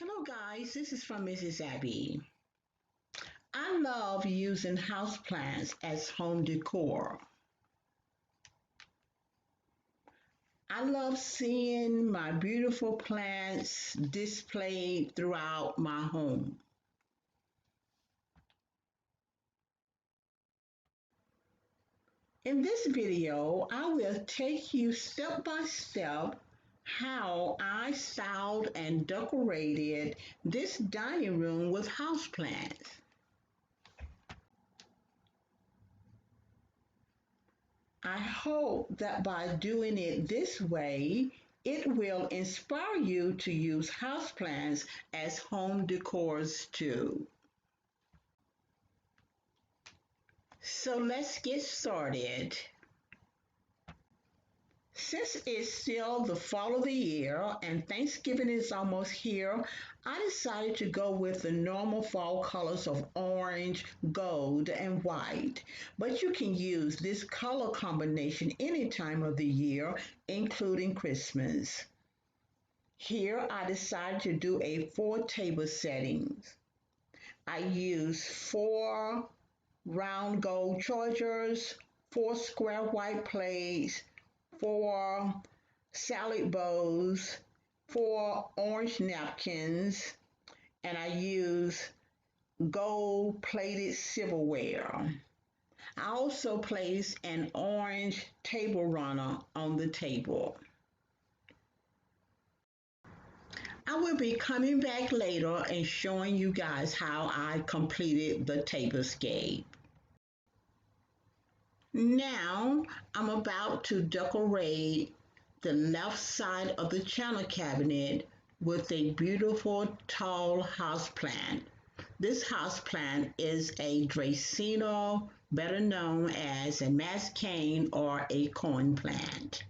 Hello guys, this is from Mrs. Abby. I love using houseplants as home decor. I love seeing my beautiful plants displayed throughout my home. In this video, I will take you step by step how I styled and decorated this dining room with houseplants. I hope that by doing it this way, it will inspire you to use houseplants as home decors too. So let's get started. Since it's still the fall of the year and Thanksgiving is almost here, I decided to go with the normal fall colors of orange, gold, and white. But you can use this color combination any time of the year, including Christmas. Here I decided to do a 4 table settings. I used 4 round gold chargers, 4 square white plates, 4 salad bowls, 4 orange napkins, and I use gold plated silverware. I also placed an orange table runner on the table. I will be coming back later and showing you guys how I completed the tablescape. Now I'm about to decorate the left side of the china cabinet with a beautiful tall houseplant. This houseplant is a Dracaena, better known as a mascane or a corn plant.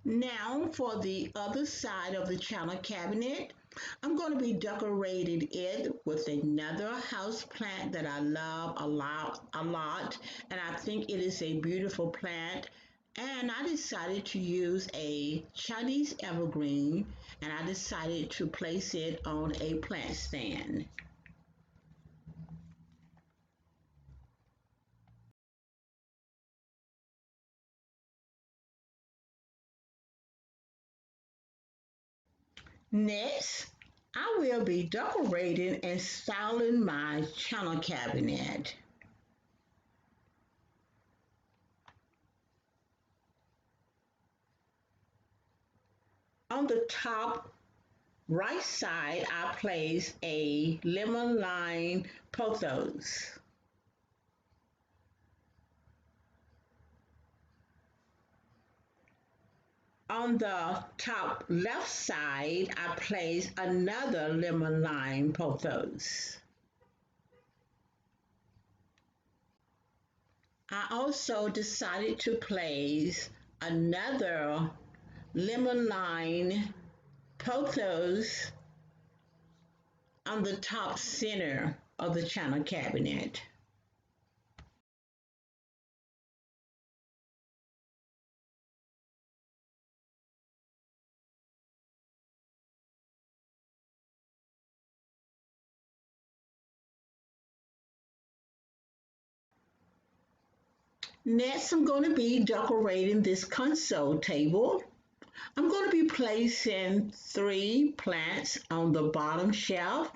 Now for the other side of the china cabinet, I'm going to be decorating it with another house plant that I love a lot, and I think it is a beautiful plant. And I decided to use a Chinese evergreen, and I decided to place it on a plant stand. Next, I will be decorating and styling my china cabinet. On the top right side, I place a lemon lime pothos. On the top left side, I place another lemon lime pothos. I also decided to place another lemon lime pothos on the top center of the china cabinet. Next, I'm going to be decorating this console table. I'm going to be placing 3 plants on the bottom shelf.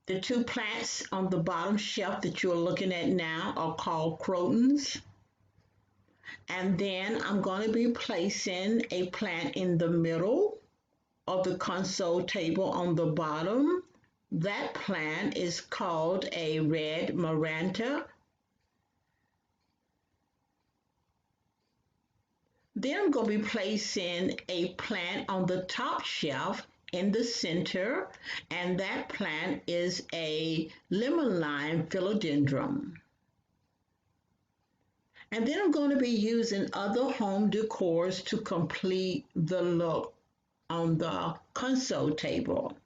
The 2 plants on the bottom shelf that you're looking at now are called crotons. And then I'm going to be placing a plant in the middle of the console table on the bottom. That plant is called a red maranta. Then I'm going to be placing a plant on the top shelf in the center, and that plant is a lemon lime philodendron. And then I'm going to be using other home decors to complete the look on the console table.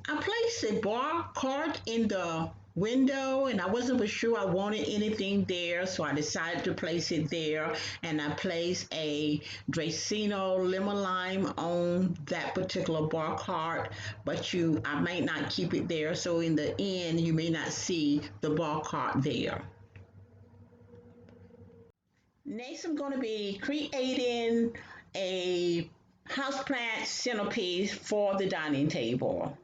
I placed a bar cart in the window and I wasn't for sure I wanted anything there, so I decided to place it there. And I placed a Draceno lemon lime on that particular bar cart, but I might not keep it there, so in the end you may not see the bar cart there. Next, I'm going to be creating a houseplant centerpiece for the dining table.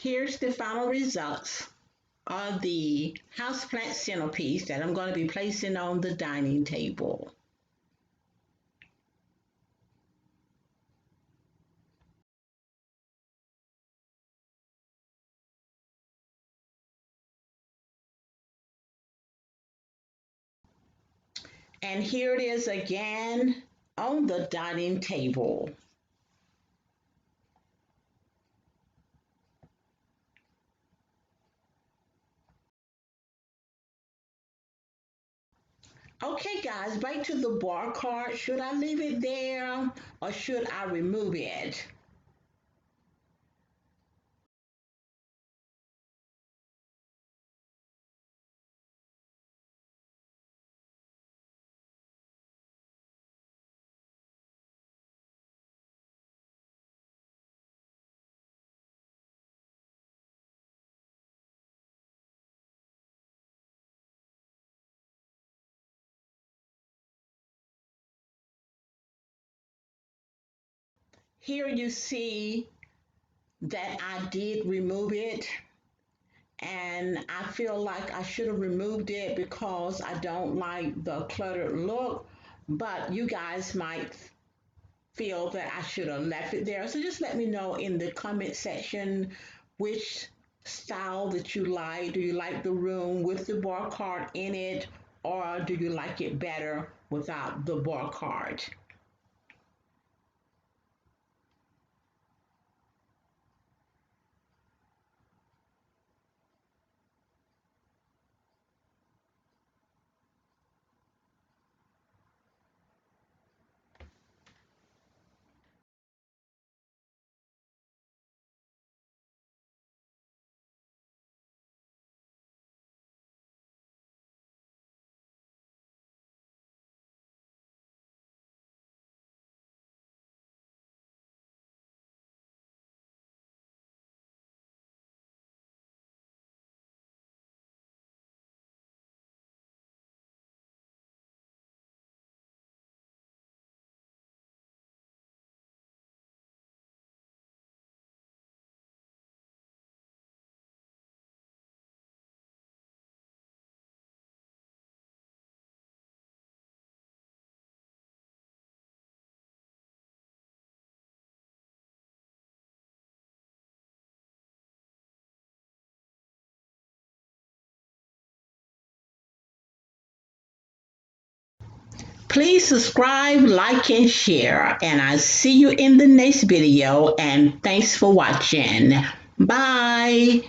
Here's the final results of the houseplant centerpiece that I'm going to be placing on the dining table. And here it is again on the dining table. Okay guys, back to the bar cart. Should I leave it there or should I remove it? Here you see that I did remove it, and I feel like I should have removed it because I don't like the cluttered look, but you guys might feel that I should have left it there. So just let me know in the comment section which style that you like. Do you like the room with the bar cart in it, or do you like it better without the bar cart? Please subscribe, like, and share. And I'll see you in the next video. And thanks for watching. Bye.